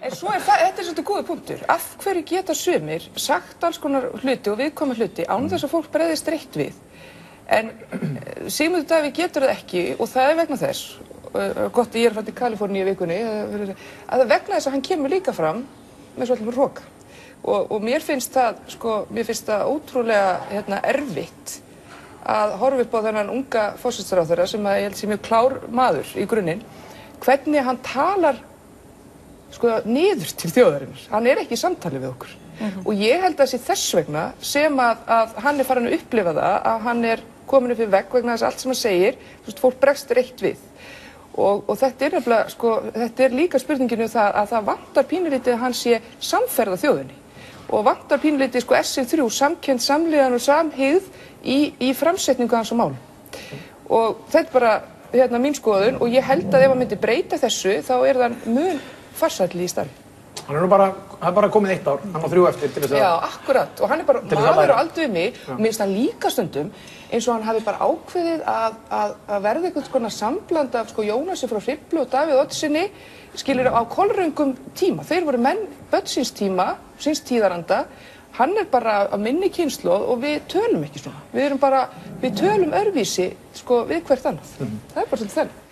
En svo þetta svolítið góður punktur. Af hverju geta sumir sagt alls konar hluti og viðkvæma hluti án þess að fólk bregðist reitt við? En Sigmundur Davíð getur það ekki og það vegna þess, gott ég fædd í Kaliforníu í vikunni, að það vegna þess að hann kemur líka fram með svolítið hroka. Og mér finnst það ótrúlega erfitt að horfa upp á þennan unga forsætisráðherra sem ég held sé mjög klár maður í grunninn, hvernig hann talar niður til þjóðarinnar. Hann ekki í samtali við okkur. Og ég held að þess vegna sem að hann farin að upplifa það að hann komin upp í vegg vegna þess að allt sem hann segir, fólk bregst reitt við. Og þetta nefnilega, þetta líka spurningin það að það vantar pínulítið að hann sé samferða þjóðinni. Og vantar pínulítið SR3, samkennd, samlíðan og samhygð í framsetningu hans á málum. Og þetta bara mín skoðun og ég held að ef hann myndi breyta þessu þá það mun farsælli í starfi. Hann bara komið 1 ár, hann á 3 eftir til þess að... Já, akkurat, og hann bara maður á aldur við mig og mér finnst hann líka stundum eins og hann hafi bara ákveðið að verða einhvern konar sambland af Jónasi frá Hriflu og Davíð Oddssyni skilur á kolröngum tíma. Þeir voru menn börn síns tíma, síns tíðaranda. Hann bara af minni kynslóð og við tölum ekki svona. Við tölum öðruvísi við hvert annað. Það bara svolítið þannig.